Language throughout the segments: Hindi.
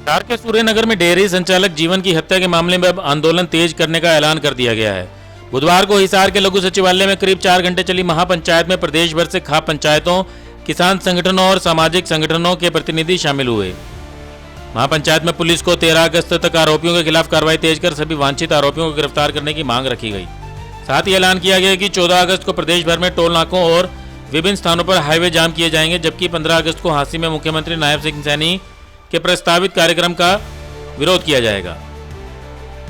बिहार के सूर्यनगर में डेयरी संचालक जीवन की हत्या के मामले में अब आंदोलन तेज करने का ऐलान कर दिया गया है। बुधवार को हिसार के लघु सचिवालय में करीब 4 घंटे चली महापंचायत में प्रदेश भर से खाप पंचायतों, किसान संगठनों और सामाजिक संगठनों के प्रतिनिधि शामिल हुए। महापंचायत में पुलिस को 13 अगस्त तक आरोपियों के खिलाफ कार्रवाई तेज कर सभी वांछित आरोपियों को गिरफ्तार करने की मांग रखी गई। साथ ही ऐलान किया गया कि 14 अगस्त को प्रदेश भर में टोल नाकों और विभिन्न स्थानों पर हाईवे जाम किए जाएंगे, जबकि 15 अगस्त को हांसी में मुख्यमंत्री नायब सिंह सैनी के प्रस्तावित कार्यक्रम का विरोध किया जाएगा।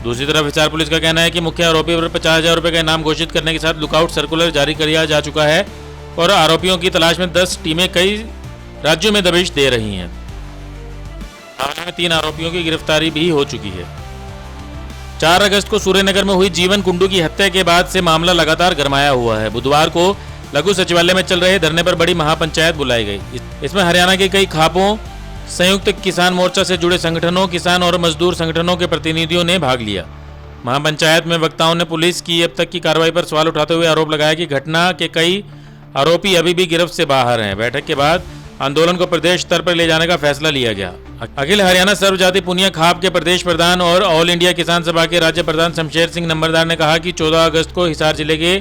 दूसरी तरफ हिसार पुलिस का कहना है कि मुख्य आरोपी पर 50,000 रुपए का इनाम घोषित करने के साथ लुकआउट सर्कुलर जारी किया जा चुका है और आरोपियों की तलाश में 10 टीमें कई राज्यों में दबिश दे रही हैं। मामले में 3 आरोपियों की गिरफ्तारी भी हो चुकी है। 4 अगस्त को सूर्यनगर में हुई जीवन कुंडू की हत्या के बाद से मामला लगातार गरमाया हुआ है। बुधवार को लघु सचिवालय में चल रहे धरने पर बड़ी महापंचायत बुलाई गई। इसमें हरियाणा के कई खापों, संयुक्त किसान मोर्चा से जुड़े संगठनों, किसान और मजदूर संगठनों के प्रतिनिधियों ने भाग लिया। महापंचायत में वक्ताओं ने पुलिस की अब तक की कार्रवाई पर सवाल उठाते हुए आरोप लगाया कि घटना के कई आरोपी अभी भी गिरफ्त से बाहर हैं। बैठक के बाद आंदोलन को प्रदेश स्तर पर ले जाने का फैसला लिया गया। अखिल हरियाणा सर्वजाति पुनिया खाप के प्रदेश प्रधान और ऑल इंडिया किसान सभा के राज्य प्रधान शमशेर सिंह नंबरदार ने कहा कि 14 अगस्त को हिसार जिले के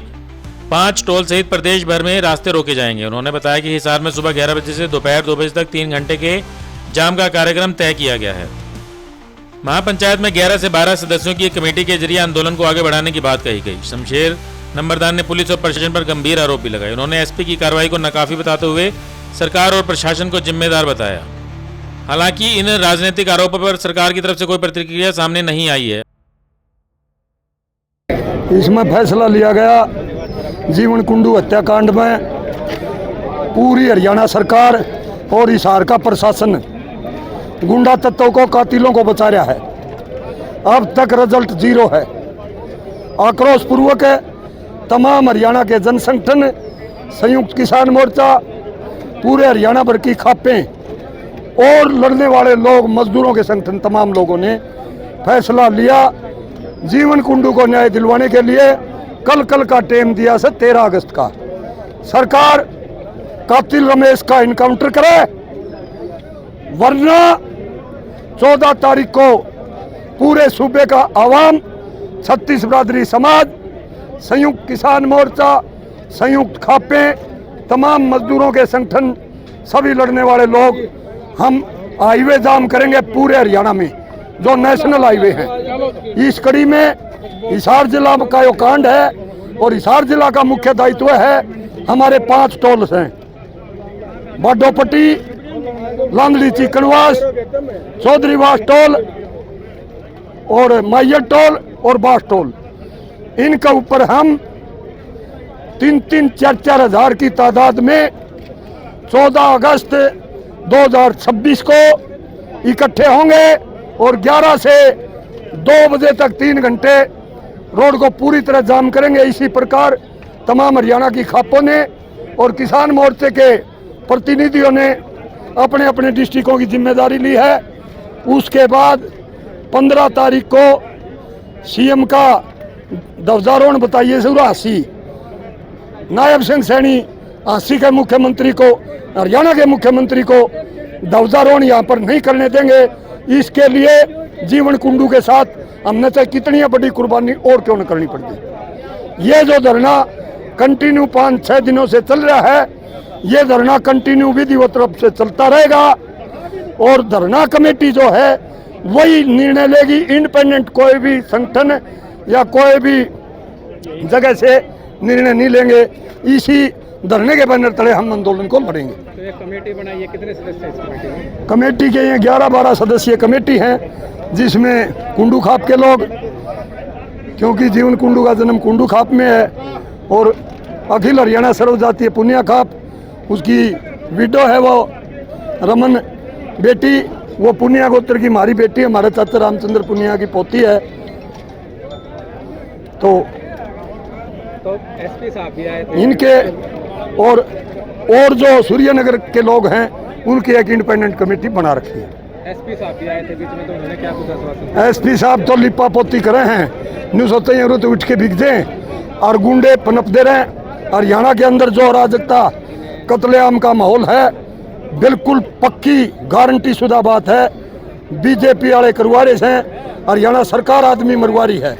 5 टोल सहित प्रदेश भर में रास्ते रोके जाएंगे। उन्होंने बताया कि हिसार में सुबह 11 बजे से दोपहर 2 बजे तक 3 घंटे के जाम का कार्यक्रम तय किया गया है। महापंचायत में 11 से 12 सदस्यों की एक कमेटी के जरिए आंदोलन को आगे बढ़ाने की बात कही गई। शमशेर नंबरदार ने पुलिस और प्रशासन पर गंभीर आरोप भी लगाए। उन्होंने एसपी की कार्रवाई को नाकाफी बताते हुए सरकार और प्रशासन को जिम्मेदार बताया। हालांकि इन राजनीतिक आरोपों पर सरकार की तरफ से कोई प्रतिक्रिया सामने नहीं आई है। इसमें फैसला लिया गया जीवन कुंडू हत्याकांड में पूरी हरियाणा सरकार और हिसार का प्रशासन गुंडा तत्वों को, कातिलों को बचा रहा है। अब तक रिजल्ट 0 है। आक्रोश पूर्वक तमाम हरियाणा के जन संगठन, संयुक्त किसान मोर्चा, पूरे हरियाणा भर की खापें और लड़ने वाले लोग, मजदूरों के संगठन, तमाम लोगों ने फैसला लिया जीवन कुंडू को न्याय दिलवाने के लिए कल का टाइम दिया से 13 अगस्त का। सरकार कातिल रमेश का इनकाउंटर करे, वरना 14 तारीख को पूरे सूबे का आवाम, 36 बिरादरी समाज, संयुक्त किसान मोर्चा, संयुक्त खापें, तमाम मजदूरों के संगठन, सभी लड़ने वाले लोग हम हाईवे जाम करेंगे पूरे हरियाणा में, जो नेशनल हाईवे हैं। इस कड़ी में हिसार जिला का यो कांड है और हिसार जिला का मुख्य दायित्व है। हमारे 5 टोल्स हैं, बाडोपट्टी, लांदड़ी चिकनवास, चौधरीवास टोल और माइयर टोल और बास टोल। इनके ऊपर हम 3-4 हज़ार की तादाद में 14 अगस्त 2026 को इकट्ठे होंगे और 11 से 2 बजे तक 3 घंटे रोड को पूरी तरह जाम करेंगे। इसी प्रकार तमाम हरियाणा की खापों ने और किसान मोर्चे के प्रतिनिधियों ने अपने अपने डिस्ट्रिक्टों की जिम्मेदारी ली है। उसके बाद 15 तारीख को सीएम का ध्वजारोहण बताइए हांसी, नायब सिंह सैनी हांसी के मुख्यमंत्री को, हरियाणा के मुख्यमंत्री को ध्वजारोहण यहाँ पर नहीं करने देंगे। इसके लिए जीवन कुंडू के साथ हमने चाहे कितनी बड़ी कुर्बानी और क्यों न करनी पड़ती। ये जो धरना कंटिन्यू 5-6 दिनों से चल रहा है, ये धरना कंटिन्यू विधिवत रूप से चलता रहेगा और धरना कमेटी जो है वही निर्णय लेगी। इंडिपेंडेंट कोई भी संगठन या कोई भी जगह से निर्णय नहीं लेंगे। इसी धरने के बैनर तले हम आंदोलन को लड़ेंगे। तो एक कमेटी बनाई है, कितने सदस्य इस कमेटी में? कमेटी के ये 11-12 सदस्यीय कमेटी है, जिसमें कुंडू खाप के लोग, क्योंकि जीवन कुंडू का जन्म कुंडू खाप में है, और अखिल हरियाणा सर्वजातीय पुनिया खाप, उसकी विडो है वो रमन बेटी, वो पुनिया गोत्र की हमारी बेटी है, हमारे चाचा रामचंद्र पुनिया की पोती है। तो एसपी साहब भी आए थे इनके और जो सूर्यनगर के लोग हैं उनकी एक इंडिपेंडेंट कमेटी बना रखी है। एसपी साहब भी आए थे बीच में, तो उन्होंने क्या कुछ आश्वासन? एसपी साहब तो लिपा पोती करे हैं, न्यू सोचते हैं तो उठ के बिक जाए और गुंडे पनप दे रहे हैं। हरियाणा के अंदर जो अराजकता, कत्लेआम का माहौल है, बिल्कुल पक्की गारंटी शुदा बात है। बीजेपी वाले करवा रहे हैं, हरियाणा सरकार आदमी मरवा रही है।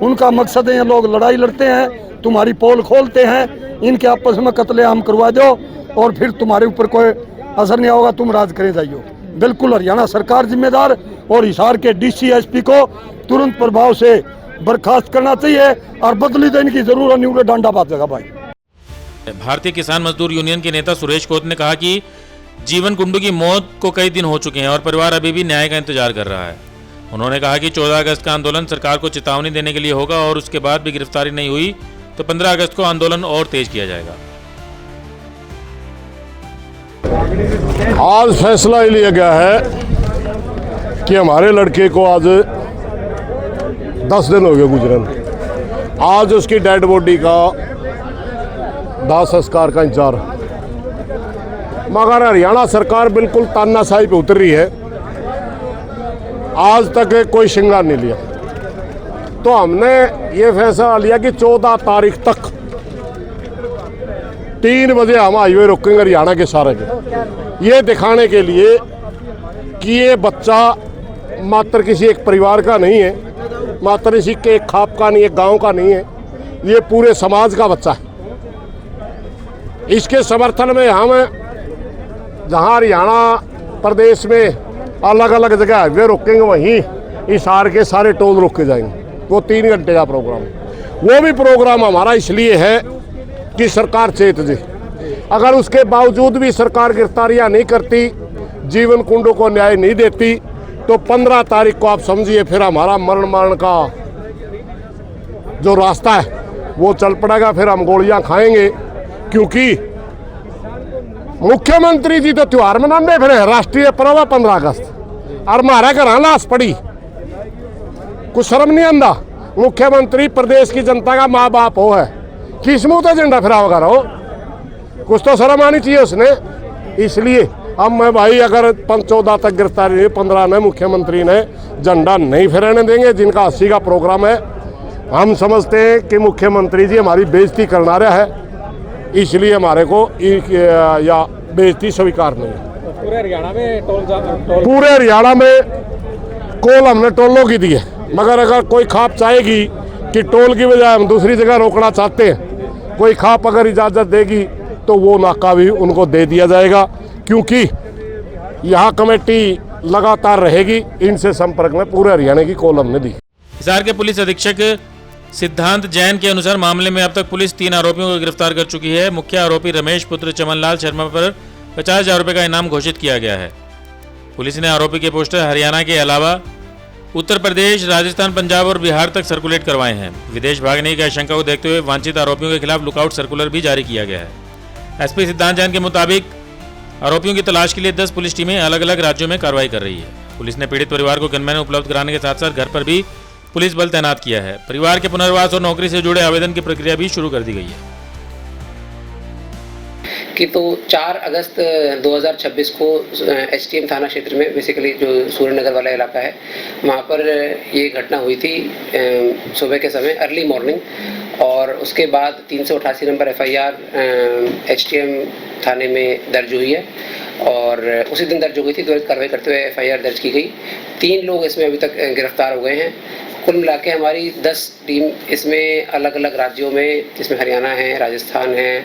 उनका मकसद है ये लोग लड़ाई लड़ते हैं, तुम्हारी पोल खोलते हैं, इनके आपस में कत्लेआम करवा दो और फिर तुम्हारे ऊपर कोई असर नहीं होगा, तुम राज करे जाइयो। बिल्कुल हरियाणा सरकार जिम्मेदार, और हिसार के डीसी एसपी को तुरंत प्रभाव से बर्खास्त करना चाहिए और बदली देने की जरूरत नहीं, उन्हें डांडा बांधेगा भाई। भारतीय किसान मजदूर यूनियन के नेता सुरेश कोत ने कहा कि जीवन कुंडू की मौत को कई दिन हो चुके हैं और परिवार अभी भी न्याय का इंतजार कर रहा है। उन्होंने कहा कि 14 अगस्त का आंदोलन सरकार को चेतावनी देने के लिए होगा और उसके बाद भी गिरफ्तारी नहीं हुई तो 15 अगस्त को आंदोलन और तेज किया जाएगा। आज फैसला ये लिया गया है कि हमारे लड़के को आज 10 दिन हो गए गुजरन। आज उसकी डेड बॉडी का दाह संस्कार का इंतजार, मगर हरियाणा सरकार बिल्कुल तानाशाही पे उतर रही है। आज तक कोई श्रृंगार नहीं लिया, तो हमने ये फैसला लिया कि 14 तारीख तक 3 बजे हम हाईवे रोकेंगे हरियाणा के सारे के, ये दिखाने के लिए कि ये बच्चा मात्र किसी एक परिवार का नहीं है, मात्र किसी के एक खाप का नहीं है, गांव का नहीं है, ये पूरे समाज का बच्चा है। इसके समर्थन में हम जहां हरियाणा प्रदेश में अलग अलग जगह हाईवे रोकेंगे, वहीं हिसार के सारे टोल रोके जाएंगे। वो 3 घंटे का प्रोग्राम, वो भी प्रोग्राम हमारा इसलिए है कि सरकार चेत जे। अगर उसके बावजूद भी सरकार गिरफ्तारियां नहीं करती, जीवन कुंडू को न्याय नहीं देती, तो 15 तारीख को आप समझिए फिर हमारा मरण का जो रास्ता है वो चल पड़ेगा। फिर हम गोलियां खाएंगे, क्योंकि मुख्यमंत्री जी तो त्योहार मनाने फिर राष्ट्रीय पर्व है 15 अगस्त, और हमारे घर लाश पड़ी, कुछ शर्म नहीं आंदा। मुख्यमंत्री प्रदेश की जनता का माँ बाप हो है, किस मुँह तो झंडा फिरा वगैरह हो, कुछ तो शर्म आनी चाहिए उसने। इसलिए अब मैं भाई अगर 14 तक गिरफ्तारी हुई, 15 में मुख्यमंत्री ने झंडा नहीं फहराने देंगे। जिनका 80 का प्रोग्राम है, हम समझते हैं कि मुख्यमंत्री जी हमारी बेइज्जती करना रहा है, इसलिए हमारे को या बेइज्जती स्वीकार नहीं है। पूरे हरियाणा में पूरे हरियाणा में कॉल हमने टोलों की दी है, मगर अगर कोई खाप चाहेगी कि टोल की बजाय हम दूसरी जगह रोकना चाहते हैं, कोई खाप अगर इजाज़त देगी तो वो नाका भी उनको दे दिया जाएगा, क्योंकि यहाँ कमेटी लगातार रहेगी इनसे संपर्क में। पूरे हरियाणा की कॉल हमने दी। हिसार के पुलिस अधीक्षक सिद्धांत जैन के अनुसार मामले में अब तक पुलिस 3 आरोपियों को गिरफ्तार कर चुकी है। मुख्य आरोपी रमेश पुत्र चमनलाल शर्मा पर 50,000 रुपये का इनाम घोषित किया गया है। पुलिस ने आरोपी के पोस्टर हरियाणा के अलावा उत्तर प्रदेश, राजस्थान, पंजाब और बिहार तक सर्कुलेट करवाए हैं। विदेश भागने की आशंका को देखते हुए वांछित आरोपियों के खिलाफ लुकआउट सर्कुलर भी जारी किया गया है। एसपी सिद्धांत जैन के मुताबिक आरोपियों की तलाश के लिए 10 पुलिस टीमें अलग अलग राज्यों में कार्रवाई कर रही है। पुलिस ने पीड़ित परिवार को गनमैन उपलब्ध कराने के साथ साथ घर पर भी पुलिस बल तैनात किया है। परिवार के पुनर्वास और नौकरी से जुड़े आवेदन की प्रक्रिया भी शुरू कर दी गई है। कि तो 4 अगस्त 2026 को एसटीएम थाना क्षेत्र में, बेसिकली जो सूर्यनगर वाला इलाका है, वहाँ पर ये घटना हुई थी सुबह के समय, अर्ली मॉर्निंग। और उसके बाद 388 नंबर एफआईआर एसटीएम थाने में दर्ज हुई है और उसी दिन दर्ज हो गई थी। त्वरित कार्रवाई करते हुए एफआईआर दर्ज की गई। 3 लोग इसमें अभी तक गिरफ्तार हो गए हैं। कुल मिला के हमारी 10 टीम इसमें अलग अलग राज्यों में, जिसमें हरियाणा है, राजस्थान है,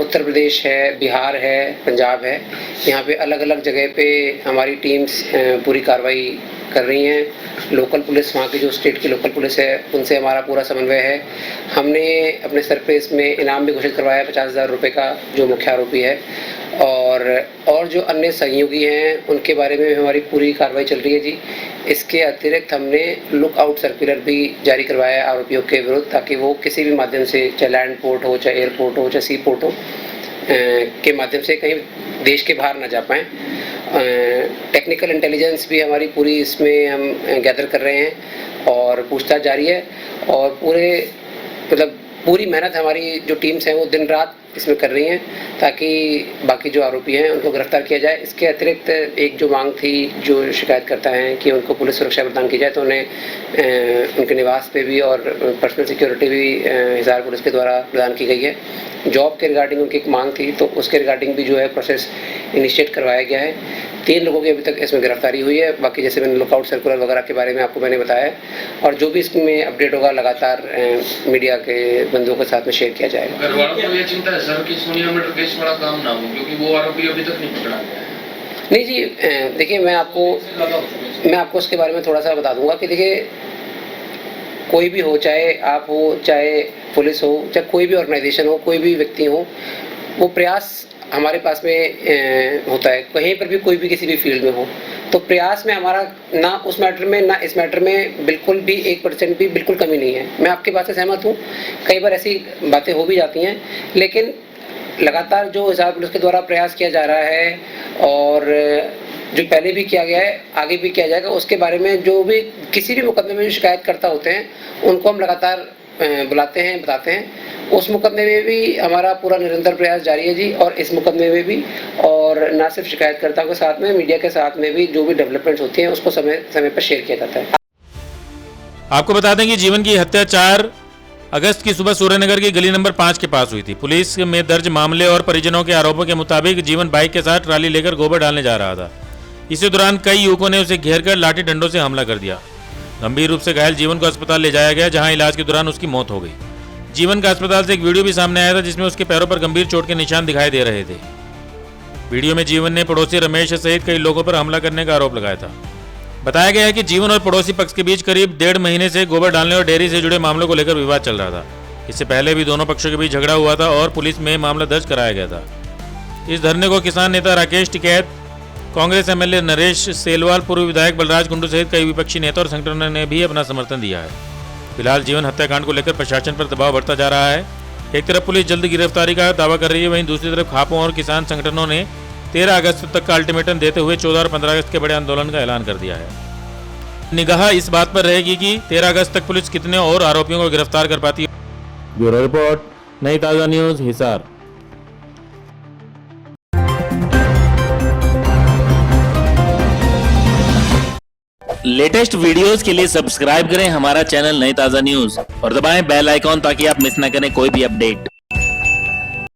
उत्तर प्रदेश है, बिहार है, पंजाब है, यहाँ पे अलग अलग जगह पे हमारी टीम्स पूरी कार्रवाई कर रही हैं। लोकल पुलिस, वहाँ की जो स्टेट की लोकल पुलिस है, उनसे हमारा पूरा समन्वय है। हमने अपने सर पे इसमें इनाम भी घोषित करवाया 50,000 रुपये का, जो मुख्य आरोपी है, और जो अन्य सहयोगी हैं उनके बारे में हमारी पूरी कार्रवाई चल रही है जी। इसके अतिरिक्त हमने लुकआउट सर्कुलर भी जारी करवाया है आरोपियों के विरुद्ध, ताकि वो किसी भी माध्यम से, चाहे लैंड पोर्ट हो, चाहे एयरपोर्ट हो, चाहे सी पोर्ट हो, के माध्यम से कहीं देश के बाहर ना जा पाएँ। टेक्निकल इंटेलिजेंस भी हमारी पूरी इसमें हम गैदर कर रहे हैं और पूछताछ जारी है। और पूरी मेहनत हमारी जो टीम्स हैं वो दिन रात इसमें कर रही हैं ताकि बाकी जो आरोपी हैं उनको गिरफ्तार किया जाए। इसके अतिरिक्त एक जो मांग थी जो शिकायतकर्ता हैं कि उनको पुलिस सुरक्षा प्रदान की जाए, तो उन्हें उनके निवास पे भी और पर्सनल सिक्योरिटी भी हिसार पुलिस के द्वारा प्रदान की गई है। जॉब के रिगार्डिंग उनकी एक मांग थी, तो उसके रिगार्डिंग भी जो है प्रोसेस इनिशिएट करवाया गया है। 3 लोगों की अभी तक इसमें गिरफ्तारी हुई है। बाकी जैसे मैंने लुकआउट सर्कुलर वगैरह के बारे में आपको मैंने बताया है, और जो भी इसमें अपडेट होगा लगातार मीडिया के बंधुओं के साथ में शेयर किया जाएगा। घर वालों को ये चिंता है सर कि सोनिया मर्डर केस बड़ा काम ना हो, क्योंकि वो आरोपी अभी तक नहीं पकड़ा गया है। नहीं जी, देखिए मैं आपको उसके बारे में थोड़ा सा बता दूंगा कि देखिए कोई भी हो, चाहे आप हो, चाहे पुलिस हो, चाहे कोई भी ऑर्गेनाइजेशन हो, कोई भी व्यक्ति हो, वो प्रयास हमारे पास में होता है। कहीं पर भी कोई भी किसी भी फील्ड में हो, तो प्रयास में हमारा ना उस मैटर में ना इस मैटर में बिल्कुल भी 1% भी बिल्कुल कमी नहीं है। मैं आपकी बात से सहमत हूँ, कई बार ऐसी बातें हो भी जाती हैं, लेकिन लगातार जो हिसार पुलिस के द्वारा प्रयास किया जा रहा है और जो पहले भी किया गया है, आगे भी किया जाएगा, उसके बारे में जो भी किसी भी मुकदमे में जो शिकायतकर्ता होते हैं उनको हम लगातार बुलाते हैं, बताते हैं। उस मुकदमे में भी हमारा पूरा निरंतर प्रयास जारी है जी, और इस मुकदमे में भी, और ना सिर्फ शिकायतकर्ताओं के साथ में, मीडिया के साथ में भी जो भी डेवलपमेंट्स होती हैं उसको समय समय पर शेयर किया जाता है। आपको बता दें कि जीवन की हत्या 4 अगस्त की सुबह सूर्यनगर की गली नंबर 5 के पास हुई थी। पुलिस में दर्ज मामले और परिजनों के आरोपों के मुताबिक जीवन बाइक के साथ ट्राली लेकर गोबर डालने जा रहा था। इसी दौरान कई युवकों ने उसे घेरकर लाठी डंडों से हमला कर दिया। गंभीर रूप से घायल जीवन को अस्पताल ले जाया गया, जहां इलाज के दौरान उसकी मौत हो गई। जीवन का अस्पताल से एक वीडियो भी सामने आया था, जिसमें उसके पैरों पर गंभीर चोट के निशान दिखाई दे रहे थे। वीडियो में जीवन ने पड़ोसी रमेश सहित कई लोगों पर हमला करने का आरोप लगाया था। बताया गया है कि जीवन और पड़ोसी पक्ष के बीच करीब 1.5 महीने से गोबर डालने और डेयरी से जुड़े मामलों को लेकर विवाद चल रहा था। इससे पहले भी दोनों पक्षों के बीच झगड़ा हुआ था और पुलिस में मामला दर्ज कराया गया था। इस धरने को किसान नेता राकेश टिकैत, कांग्रेस एमएलए नरेश सेलवाल, पूर्व विधायक बलराज कुंडू सहित कई विपक्षी नेता और संगठनों ने भी अपना समर्थन दिया है। फिलहाल जीवन हत्याकांड को लेकर प्रशासन पर दबाव बढ़ता जा रहा है। एक तरफ पुलिस जल्द गिरफ्तारी का दावा कर रही है, वहीं दूसरी तरफ खापों और किसान संगठनों ने 13 अगस्त तक का अल्टीमेटम देते हुए 14 और 15 अगस्त के बड़े आंदोलन का ऐलान कर दिया है। निगाह इस बात पर रहेगी कि 13 अगस्त तक पुलिस कितने और आरोपियों को गिरफ्तार कर पाती है। ब्यूरो रिपोर्ट, नई ताज़ा न्यूज़, हिसार। लेटेस्ट वीडियोस के लिए सब्सक्राइब करें हमारा चैनल नई ताज़ा न्यूज़ और दबाएं बेल आइकॉन ताकि आप मिस न करें कोई भी अपडेट।